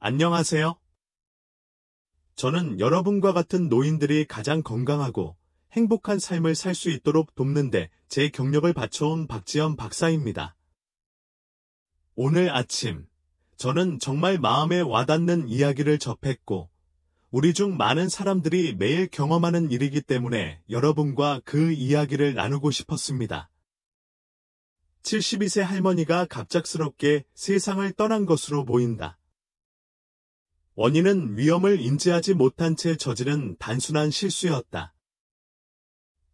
안녕하세요. 저는 여러분과 같은 노인들이 가장 건강하고 행복한 삶을 살 수 있도록 돕는데 제 경력을 바쳐온 박지연 박사입니다. 오늘 아침, 저는 정말 마음에 와닿는 이야기를 접했고, 우리 중 많은 사람들이 매일 경험하는 일이기 때문에 여러분과 그 이야기를 나누고 싶었습니다. 72세 할머니가 갑작스럽게 세상을 떠난 것으로 보인다. 원인은 위험을 인지하지 못한 채 저지른 단순한 실수였다.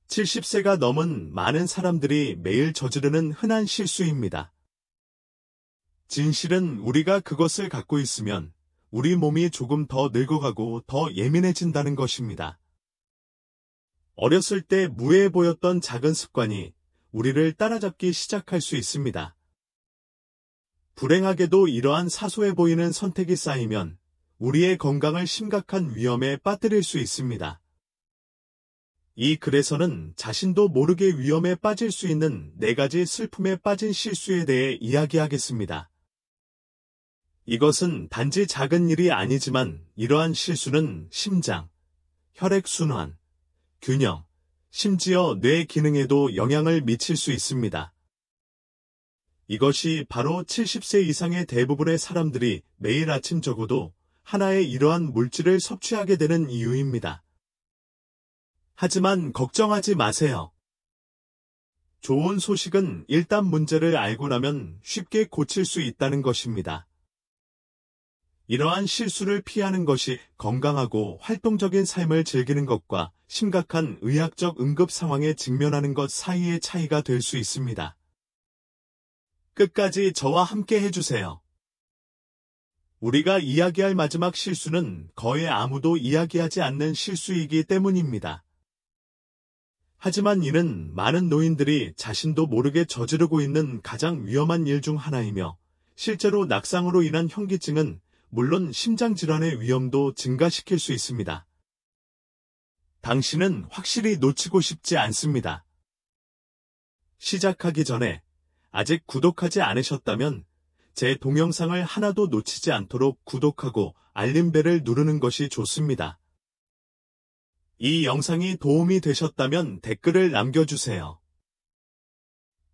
70세가 넘은 많은 사람들이 매일 저지르는 흔한 실수입니다. 진실은 우리가 그것을 갖고 있으면 우리 몸이 조금 더 늙어가고 더 예민해진다는 것입니다. 어렸을 때 무해해 보였던 작은 습관이 우리를 따라잡기 시작할 수 있습니다. 불행하게도 이러한 사소해 보이는 선택이 쌓이면 우리의 건강을 심각한 위험에 빠뜨릴 수 있습니다. 이 글에서는 자신도 모르게 위험에 빠질 수 있는 4가지 슬픔에 빠진 실수에 대해 이야기하겠습니다. 이것은 단지 작은 일이 아니지만 이러한 실수는 심장, 혈액순환, 균형, 심지어 뇌 기능에도 영향을 미칠 수 있습니다. 이것이 바로 70세 이상의 대부분의 사람들이 매일 아침 적어도 하나의 이러한 물질을 섭취하게 되는 이유입니다. 하지만 걱정하지 마세요. 좋은 소식은 일단 문제를 알고 나면 쉽게 고칠 수 있다는 것입니다. 이러한 실수를 피하는 것이 건강하고 활동적인 삶을 즐기는 것과 심각한 의학적 응급 상황에 직면하는 것 사이의 차이가 될 수 있습니다. 끝까지 저와 함께 해주세요. 우리가 이야기할 마지막 실수는 거의 아무도 이야기하지 않는 실수이기 때문입니다. 하지만 이는 많은 노인들이 자신도 모르게 저지르고 있는 가장 위험한 일 중 하나이며, 실제로 낙상으로 인한 현기증은 물론 심장질환의 위험도 증가시킬 수 있습니다. 당신은 확실히 놓치고 싶지 않습니다. 시작하기 전에 아직 구독하지 않으셨다면 제 동영상을 하나도 놓치지 않도록 구독하고 알림벨을 누르는 것이 좋습니다. 이 영상이 도움이 되셨다면 댓글을 남겨주세요.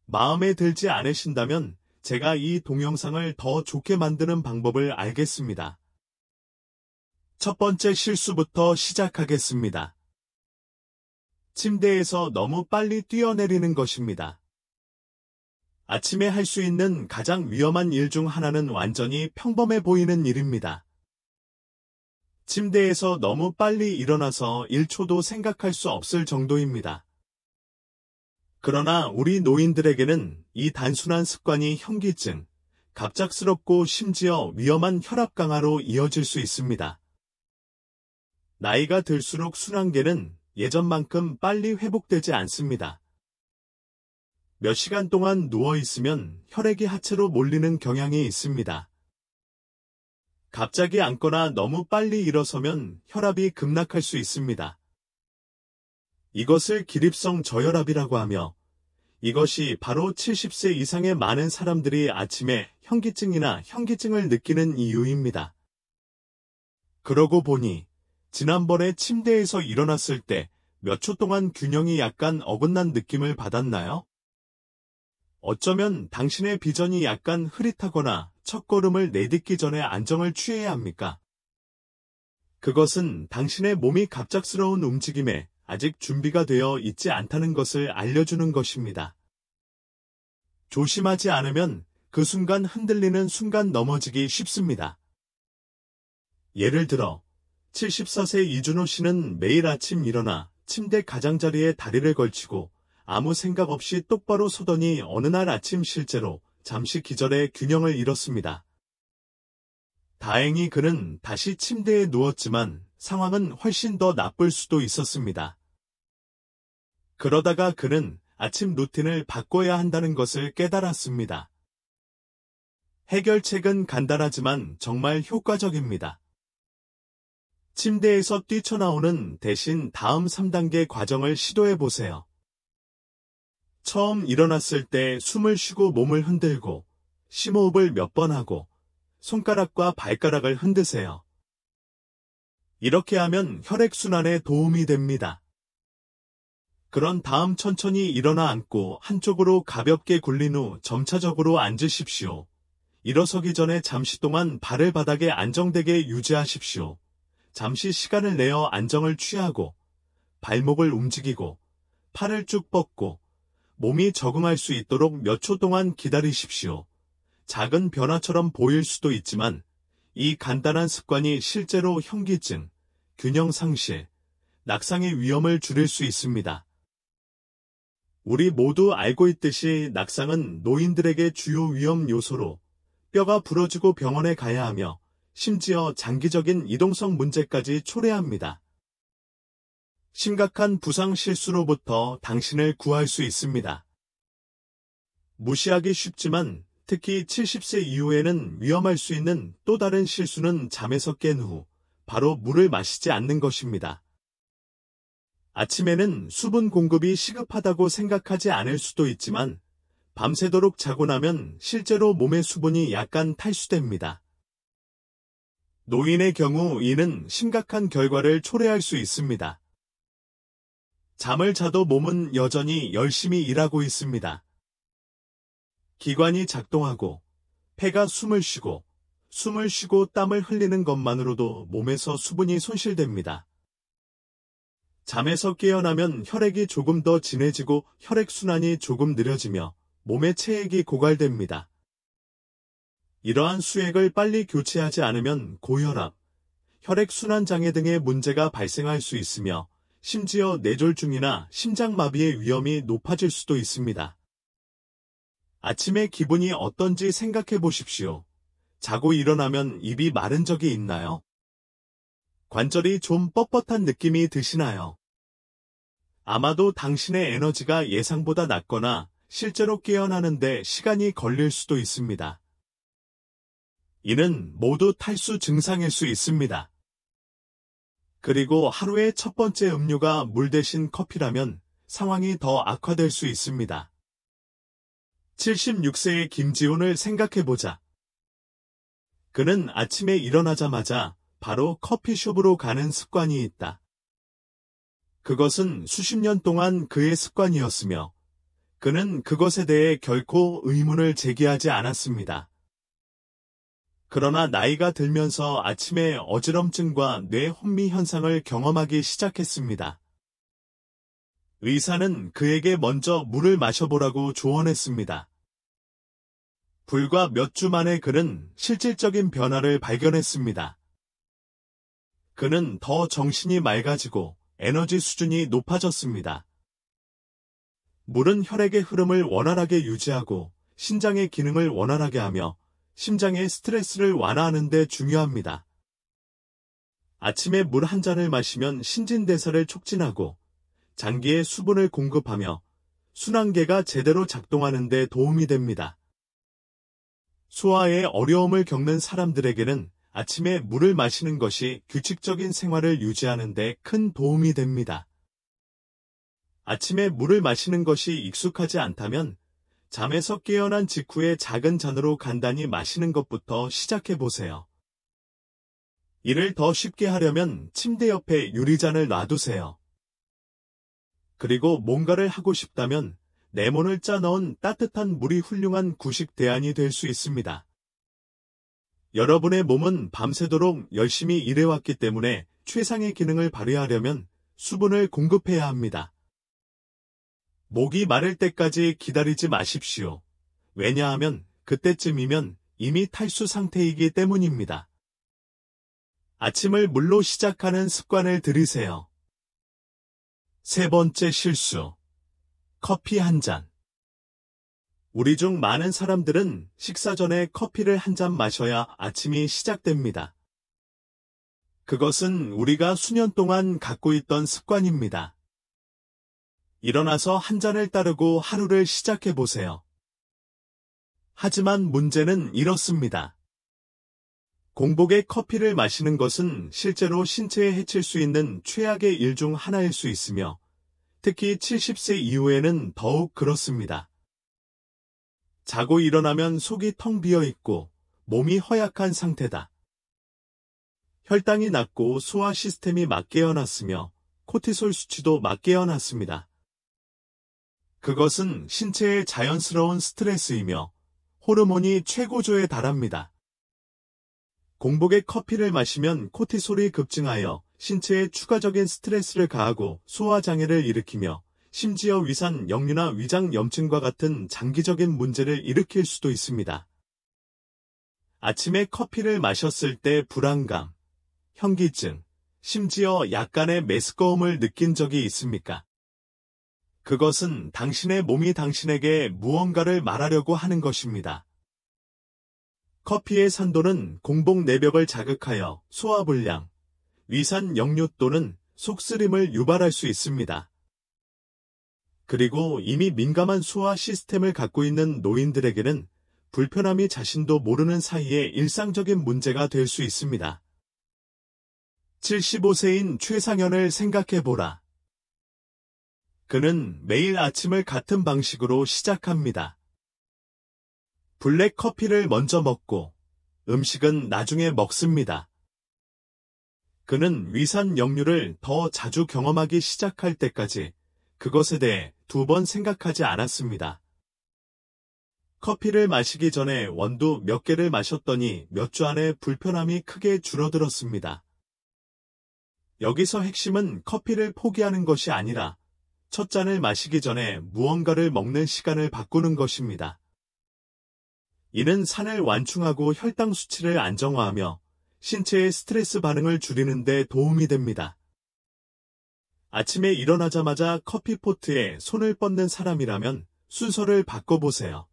마음에 들지 않으신다면 제가 이 동영상을 더 좋게 만드는 방법을 알겠습니다. 첫 번째 실수부터 시작하겠습니다. 침대에서 너무 빨리 뛰어내리는 것입니다. 아침에 할 수 있는 가장 위험한 일 중 하나는 완전히 평범해 보이는 일입니다. 침대에서 너무 빨리 일어나서 1초도 생각할 수 없을 정도입니다. 그러나 우리 노인들에게는 이 단순한 습관이 현기증, 갑작스럽고 심지어 위험한 혈압 강화로 이어질 수 있습니다. 나이가 들수록 순환계는 예전만큼 빨리 회복되지 않습니다. 몇 시간 동안 누워있으면 혈액이 하체로 몰리는 경향이 있습니다. 갑자기 앉거나 너무 빨리 일어서면 혈압이 급락할 수 있습니다. 이것을 기립성 저혈압이라고 하며, 이것이 바로 70세 이상의 많은 사람들이 아침에 현기증이나 현기증을 느끼는 이유입니다. 그러고 보니 지난번에 침대에서 일어났을 때 몇 초 동안 균형이 약간 어긋난 느낌을 받았나요? 어쩌면 당신의 비전이 약간 흐릿하거나 첫걸음을 내딛기 전에 안정을 취해야 합니까? 그것은 당신의 몸이 갑작스러운 움직임에 아직 준비가 되어 있지 않다는 것을 알려주는 것입니다. 조심하지 않으면 그 순간 흔들리는 순간 넘어지기 쉽습니다. 예를 들어 74세 이준호 씨는 매일 아침 일어나 침대 가장자리에 다리를 걸치고 아무 생각 없이 똑바로 서더니 어느 날 아침 실제로 잠시 기절해 균형을 잃었습니다. 다행히 그는 다시 침대에 누웠지만 상황은 훨씬 더 나쁠 수도 있었습니다. 그러다가 그는 아침 루틴을 바꿔야 한다는 것을 깨달았습니다. 해결책은 간단하지만 정말 효과적입니다. 침대에서 뛰쳐나오는 대신 다음 3단계 과정을 시도해보세요. 처음 일어났을 때 숨을 쉬고 몸을 흔들고 심호흡을 몇 번 하고 손가락과 발가락을 흔드세요. 이렇게 하면 혈액순환에 도움이 됩니다. 그런 다음 천천히 일어나 앉고 한쪽으로 가볍게 굴린 후 점차적으로 앉으십시오. 일어서기 전에 잠시 동안 발을 바닥에 안정되게 유지하십시오. 잠시 시간을 내어 안정을 취하고 발목을 움직이고 팔을 쭉 뻗고 몸이 적응할 수 있도록 몇 초 동안 기다리십시오. 작은 변화처럼 보일 수도 있지만 이 간단한 습관이 실제로 현기증, 균형 상실, 낙상의 위험을 줄일 수 있습니다. 우리 모두 알고 있듯이 낙상은 노인들에게 주요 위험 요소로 뼈가 부러지고 병원에 가야 하며 심지어 장기적인 이동성 문제까지 초래합니다. 심각한 부상 실수로부터 당신을 구할 수 있습니다. 무시하기 쉽지만 특히 70세 이후에는 위험할 수 있는 또 다른 실수는 잠에서 깬 후 바로 물을 마시지 않는 것입니다. 아침에는 수분 공급이 시급하다고 생각하지 않을 수도 있지만 밤새도록 자고 나면 실제로 몸의 수분이 약간 탈수됩니다. 노인의 경우 이는 심각한 결과를 초래할 수 있습니다. 잠을 자도 몸은 여전히 열심히 일하고 있습니다. 기관이 작동하고 폐가 숨을 쉬고 땀을 흘리는 것만으로도 몸에서 수분이 손실됩니다. 잠에서 깨어나면 혈액이 조금 더 진해지고 혈액순환이 조금 느려지며 몸의 체액이 고갈됩니다. 이러한 수액을 빨리 교체하지 않으면 고혈압, 혈액순환 장애 등의 문제가 발생할 수 있으며 심지어 뇌졸중이나 심장마비의 위험이 높아질 수도 있습니다. 아침에 기분이 어떤지 생각해 보십시오. 자고 일어나면 입이 마른 적이 있나요? 관절이 좀 뻣뻣한 느낌이 드시나요? 아마도 당신의 에너지가 예상보다 낮거나 실제로 깨어나는데 시간이 걸릴 수도 있습니다. 이는 모두 탈수 증상일 수 있습니다. 그리고 하루의 첫 번째 음료가 물 대신 커피라면 상황이 더 악화될 수 있습니다. 76세의 김지훈을 생각해보자. 그는 아침에 일어나자마자 바로 커피숍으로 가는 습관이 있다. 그것은 수십 년 동안 그의 습관이었으며 그는 그것에 대해 결코 의문을 제기하지 않았습니다. 그러나 나이가 들면서 아침에 어지럼증과 뇌 혼미 현상을 경험하기 시작했습니다. 의사는 그에게 먼저 물을 마셔보라고 조언했습니다. 불과 몇 주 만에 그는 실질적인 변화를 발견했습니다. 그는 더 정신이 맑아지고 에너지 수준이 높아졌습니다. 물은 혈액의 흐름을 원활하게 유지하고 신장의 기능을 원활하게 하며 심장의 스트레스를 완화하는 데 중요합니다. 아침에 물 한 잔을 마시면 신진대사를 촉진하고 장기에 수분을 공급하며 순환계가 제대로 작동하는 데 도움이 됩니다. 소화에 어려움을 겪는 사람들에게는 아침에 물을 마시는 것이 규칙적인 생활을 유지하는 데 큰 도움이 됩니다. 아침에 물을 마시는 것이 익숙하지 않다면 잠에서 깨어난 직후에 작은 잔으로 간단히 마시는 것부터 시작해 보세요. 이를 더 쉽게 하려면 침대 옆에 유리잔을 놔두세요. 그리고 뭔가를 하고 싶다면 레몬을 짜 넣은 따뜻한 물이 훌륭한 구식 대안이 될 수 있습니다. 여러분의 몸은 밤새도록 열심히 일해왔기 때문에 최상의 기능을 발휘하려면 수분을 공급해야 합니다. 목이 마를 때까지 기다리지 마십시오. 왜냐하면 그때쯤이면 이미 탈수 상태이기 때문입니다. 아침을 물로 시작하는 습관을 들이세요. 세 번째 실수. 커피 한 잔. 우리 중 많은 사람들은 식사 전에 커피를 한 잔 마셔야 아침이 시작됩니다. 그것은 우리가 수년 동안 갖고 있던 습관입니다. 일어나서 한 잔을 따르고 하루를 시작해 보세요. 하지만 문제는 이렇습니다. 공복에 커피를 마시는 것은 실제로 신체에 해칠 수 있는 최악의 일 중 하나일 수 있으며 특히 70세 이후에는 더욱 그렇습니다. 자고 일어나면 속이 텅 비어 있고 몸이 허약한 상태다. 혈당이 낮고 소화 시스템이 막개어났으며 코티솔 수치도 막개어났습니다. 그것은 신체의 자연스러운 스트레스이며 호르몬이 최고조에 달합니다. 공복에 커피를 마시면 코티솔이 급증하여 신체에 추가적인 스트레스를 가하고 소화장애를 일으키며 심지어 위산, 역류나 위장 염증과 같은 장기적인 문제를 일으킬 수도 있습니다. 아침에 커피를 마셨을 때 불안감, 현기증, 심지어 약간의 메스꺼움을 느낀 적이 있습니까? 그것은 당신의 몸이 당신에게 무언가를 말하려고 하는 것입니다. 커피의 산도는 공복 내벽을 자극하여 소화불량, 위산 역류 또는 속쓰림을 유발할 수 있습니다. 그리고 이미 민감한 소화 시스템을 갖고 있는 노인들에게는 불편함이 자신도 모르는 사이에 일상적인 문제가 될 수 있습니다. 75세인 최상현을 생각해보라. 그는 매일 아침을 같은 방식으로 시작합니다. 블랙 커피를 먼저 먹고 음식은 나중에 먹습니다. 그는 위산 역류를 더 자주 경험하기 시작할 때까지 그것에 대해 2번 생각하지 않았습니다. 커피를 마시기 전에 원두 몇 개를 마셨더니 몇 주 안에 불편함이 크게 줄어들었습니다. 여기서 핵심은 커피를 포기하는 것이 아니라 첫 잔을 마시기 전에 무언가를 먹는 시간을 바꾸는 것입니다. 이는 산을 완충하고 혈당 수치를 안정화하며 신체의 스트레스 반응을 줄이는 데 도움이 됩니다. 아침에 일어나자마자 커피포트에 손을 뻗는 사람이라면 순서를 바꿔보세요.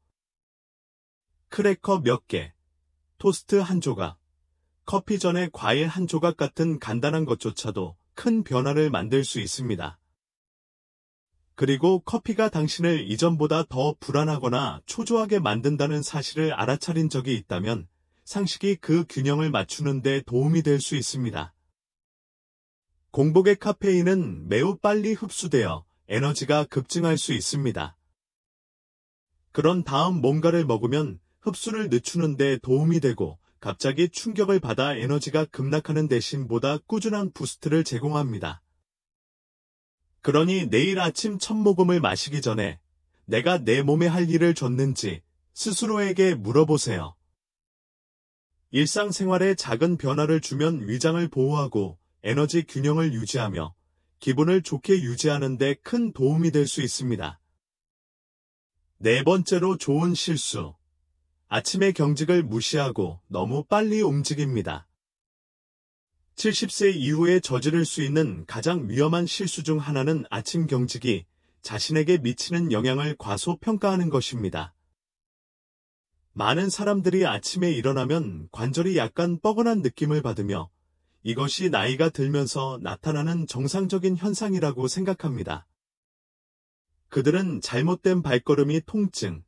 크래커 몇 개, 토스트 한 조각, 커피 전에 과일 한 조각 같은 간단한 것조차도 큰 변화를 만들 수 있습니다. 그리고 커피가 당신을 이전보다 더 불안하거나 초조하게 만든다는 사실을 알아차린 적이 있다면 상식이 그 균형을 맞추는 데 도움이 될 수 있습니다. 공복의 카페인은 매우 빨리 흡수되어 에너지가 급증할 수 있습니다. 그런 다음 뭔가를 먹으면 흡수를 늦추는 데 도움이 되고 갑자기 충격을 받아 에너지가 급락하는 대신 보다 꾸준한 부스트를 제공합니다. 그러니 내일 아침 첫 모금을 마시기 전에 내가 내 몸에 할 일을 줬는지 스스로에게 물어보세요. 일상생활에 작은 변화를 주면 위장을 보호하고 에너지 균형을 유지하며 기분을 좋게 유지하는 데 큰 도움이 될 수 있습니다. 네 번째로 좋은 실수. 아침의 경직을 무시하고 너무 빨리 움직입니다. 70세 이후에 저지를 수 있는 가장 위험한 실수 중 하나는 아침 경직이 자신에게 미치는 영향을 과소평가하는 것입니다. 많은 사람들이 아침에 일어나면 관절이 약간 뻐근한 느낌을 받으며 이것이 나이가 들면서 나타나는 정상적인 현상이라고 생각합니다. 그들은 잘못된 발걸음이 통증,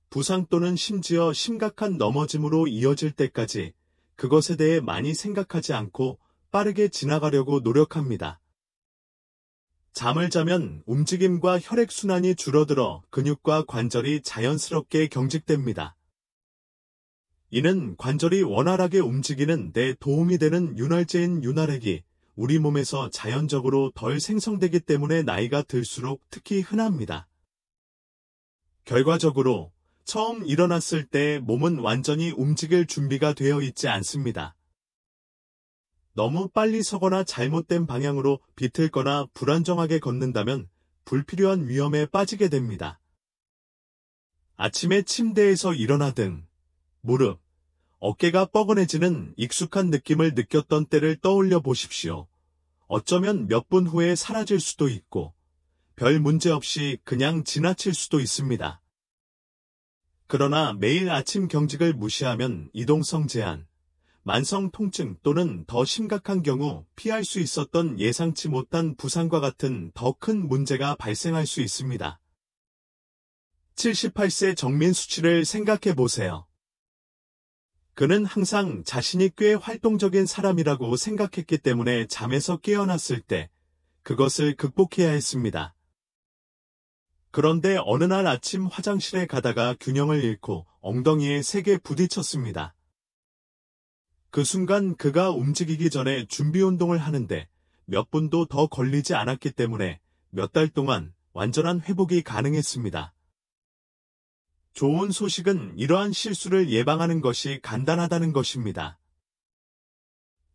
부상 또는 심지어 심각한 넘어짐으로 이어질 때까지 그것에 대해 많이 생각하지 않고 빠르게 지나가려고 노력합니다. 잠을 자면 움직임과 혈액순환이 줄어들어 근육과 관절이 자연스럽게 경직됩니다. 이는 관절이 원활하게 움직이는 데 도움이 되는 윤활제인 윤활액이 우리 몸에서 자연적으로 덜 생성되기 때문에 나이가 들수록 특히 흔합니다. 결과적으로 처음 일어났을 때 몸은 완전히 움직일 준비가 되어 있지 않습니다. 너무 빨리 서거나 잘못된 방향으로 비틀거나 불안정하게 걷는다면 불필요한 위험에 빠지게 됩니다. 아침에 침대에서 일어나 등, 무릎, 어깨가 뻐근해지는 익숙한 느낌을 느꼈던 때를 떠올려 보십시오. 어쩌면 몇 분 후에 사라질 수도 있고 별 문제 없이 그냥 지나칠 수도 있습니다. 그러나 매일 아침 경직을 무시하면 이동성 제한, 만성 통증 또는 더 심각한 경우 피할 수 있었던 예상치 못한 부상과 같은 더 큰 문제가 발생할 수 있습니다. 78세 정민수 씨를 생각해 보세요. 그는 항상 자신이 꽤 활동적인 사람이라고 생각했기 때문에 잠에서 깨어났을 때 그것을 극복해야 했습니다. 그런데 어느 날 아침 화장실에 가다가 균형을 잃고 엉덩이에 세게 부딪혔습니다. 그 순간 그가 움직이기 전에 준비 운동을 하는데 몇 분도 더 걸리지 않았기 때문에 몇 달 동안 완전한 회복이 가능했습니다. 좋은 소식은 이러한 실수를 예방하는 것이 간단하다는 것입니다.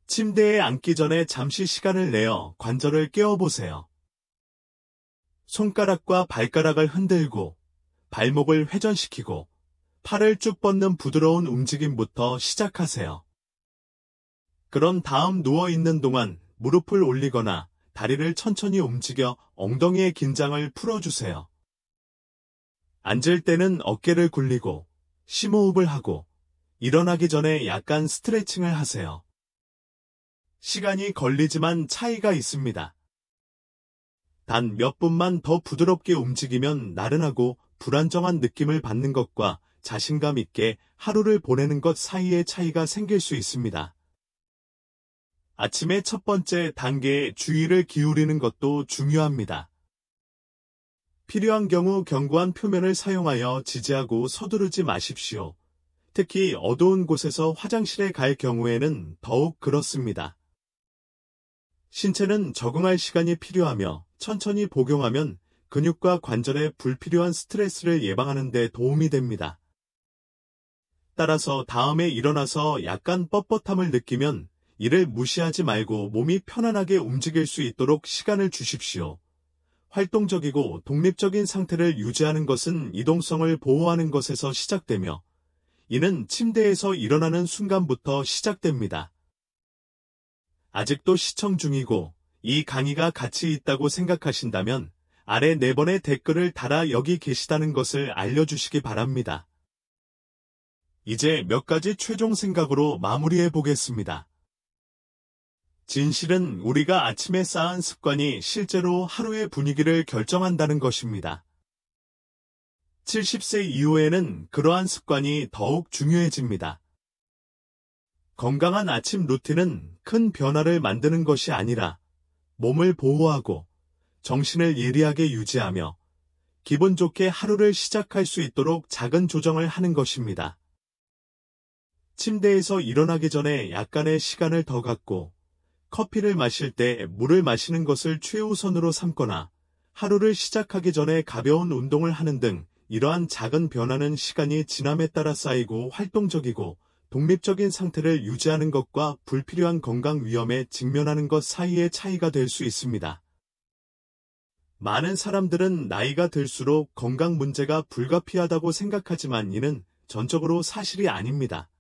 침대에 앉기 전에 잠시 시간을 내어 관절을 깨워보세요. 손가락과 발가락을 흔들고 발목을 회전시키고 팔을 쭉 뻗는 부드러운 움직임부터 시작하세요. 그런 다음 누워있는 동안 무릎을 올리거나 다리를 천천히 움직여 엉덩이의 긴장을 풀어주세요. 앉을 때는 어깨를 굴리고 심호흡을 하고 일어나기 전에 약간 스트레칭을 하세요. 시간이 걸리지만 차이가 있습니다. 단 몇 분만 더 부드럽게 움직이면 나른하고 불안정한 느낌을 받는 것과 자신감 있게 하루를 보내는 것 사이의 차이가 생길 수 있습니다. 아침의 첫 번째 단계에 주의를 기울이는 것도 중요합니다. 필요한 경우 견고한 표면을 사용하여 지지하고 서두르지 마십시오. 특히 어두운 곳에서 화장실에 갈 경우에는 더욱 그렇습니다. 신체는 적응할 시간이 필요하며 천천히 복용하면 근육과 관절에 불필요한 스트레스를 예방하는 데 도움이 됩니다. 따라서 다음에 일어나서 약간 뻣뻣함을 느끼면 이를 무시하지 말고 몸이 편안하게 움직일 수 있도록 시간을 주십시오. 활동적이고 독립적인 상태를 유지하는 것은 이동성을 보호하는 것에서 시작되며 이는 침대에서 일어나는 순간부터 시작됩니다. 아직도 시청 중이고 이 강의가 가치 있다고 생각하신다면 아래 4번의 댓글을 달아 여기 계시다는 것을 알려주시기 바랍니다. 이제 몇 가지 최종 생각으로 마무리해 보겠습니다. 진실은 우리가 아침에 쌓은 습관이 실제로 하루의 분위기를 결정한다는 것입니다. 70세 이후에는 그러한 습관이 더욱 중요해집니다. 건강한 아침 루틴은 큰 변화를 만드는 것이 아니라 몸을 보호하고 정신을 예리하게 유지하며 기분 좋게 하루를 시작할 수 있도록 작은 조정을 하는 것입니다. 침대에서 일어나기 전에 약간의 시간을 더 갖고 커피를 마실 때 물을 마시는 것을 최우선으로 삼거나 하루를 시작하기 전에 가벼운 운동을 하는 등 이러한 작은 변화는 시간이 지남에 따라 쌓이고 활동적이고 독립적인 상태를 유지하는 것과 불필요한 건강 위험에 직면하는 것 사이의 차이가 될 수 있습니다. 많은 사람들은 나이가 들수록 건강 문제가 불가피하다고 생각하지만 이는 전적으로 사실이 아닙니다.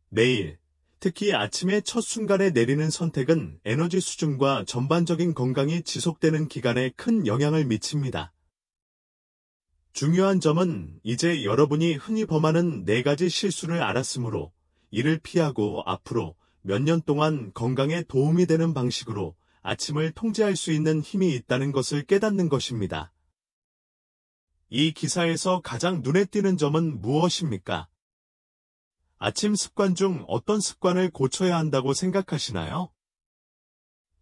매일, 특히 아침의 첫 순간에 내리는 선택은 에너지 수준과 전반적인 건강이 지속되는 기간에 큰 영향을 미칩니다. 중요한 점은 이제 여러분이 흔히 범하는 4가지 실수를 알았으므로 이를 피하고 앞으로 몇 년 동안 건강에 도움이 되는 방식으로 아침을 통제할 수 있는 힘이 있다는 것을 깨닫는 것입니다. 이 기사에서 가장 눈에 띄는 점은 무엇입니까? 아침 습관 중 어떤 습관을 고쳐야 한다고 생각하시나요?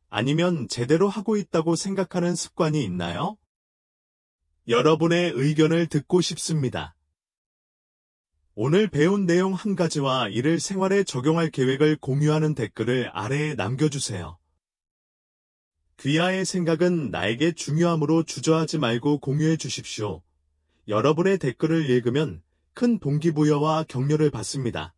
아니면 제대로 하고 있다고 생각하는 습관이 있나요? 여러분의 의견을 듣고 싶습니다. 오늘 배운 내용 한 가지와 이를 생활에 적용할 계획을 공유하는 댓글을 아래에 남겨주세요. 귀하의 생각은 나에게 중요하므로 주저하지 말고 공유해 주십시오. 여러분의 댓글을 읽으면 큰 동기부여와 격려를 받습니다.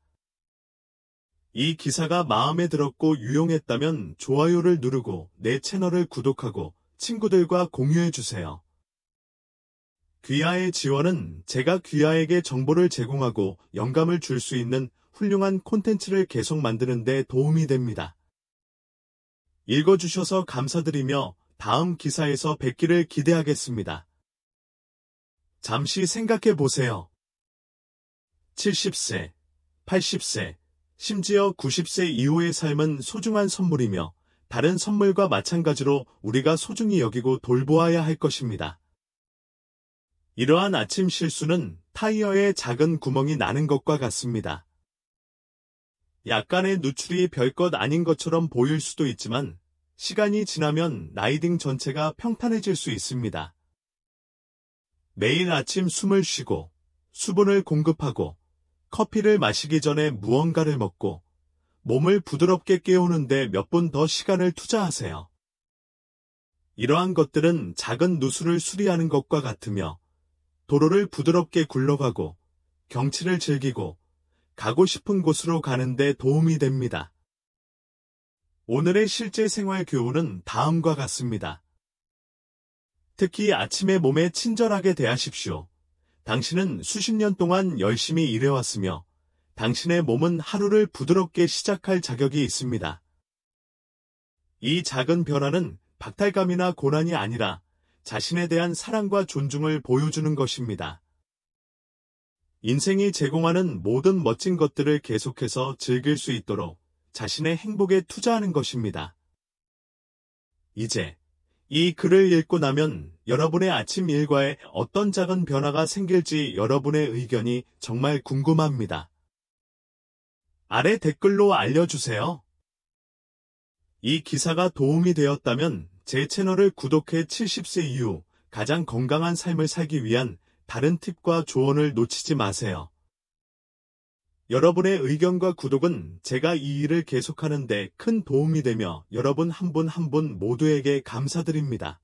이 기사가 마음에 들었고 유용했다면 좋아요를 누르고 내 채널을 구독하고 친구들과 공유해 주세요. 귀하의 지원은 제가 귀하에게 정보를 제공하고 영감을 줄 수 있는 훌륭한 콘텐츠를 계속 만드는 데 도움이 됩니다. 읽어주셔서 감사드리며 다음 기사에서 뵙기를 기대하겠습니다. 잠시 생각해 보세요. 70세, 80세, 심지어 90세 이후의 삶은 소중한 선물이며 다른 선물과 마찬가지로 우리가 소중히 여기고 돌보아야 할 것입니다. 이러한 아침 실수는 타이어에 작은 구멍이 나는 것과 같습니다. 약간의 누출이 별것 아닌 것처럼 보일 수도 있지만 시간이 지나면 라이딩 전체가 평탄해질 수 있습니다. 매일 아침 숨을 쉬고 수분을 공급하고 커피를 마시기 전에 무언가를 먹고 몸을 부드럽게 깨우는데 몇 분 더 시간을 투자하세요. 이러한 것들은 작은 누수를 수리하는 것과 같으며 도로를 부드럽게 굴러가고 경치를 즐기고 가고 싶은 곳으로 가는데 도움이 됩니다. 오늘의 실제 생활 교훈은 다음과 같습니다. 특히 아침에 몸에 친절하게 대하십시오. 당신은 수십 년 동안 열심히 일해왔으며 당신의 몸은 하루를 부드럽게 시작할 자격이 있습니다. 이 작은 변화는 박탈감이나 고난이 아니라 자신에 대한 사랑과 존중을 보여주는 것입니다. 인생이 제공하는 모든 멋진 것들을 계속해서 즐길 수 있도록 자신의 행복에 투자하는 것입니다. 이제 이 글을 읽고 나면 여러분의 아침 일과에 어떤 작은 변화가 생길지 여러분의 의견이 정말 궁금합니다. 아래 댓글로 알려주세요. 이 기사가 도움이 되었다면 제 채널을 구독해 70세 이후 가장 건강한 삶을 살기 위한 다른 팁과 조언을 놓치지 마세요. 여러분의 의견과 구독은 제가 이 일을 계속하는 데 큰 도움이 되며 여러분 한 분 한 분 모두에게 감사드립니다.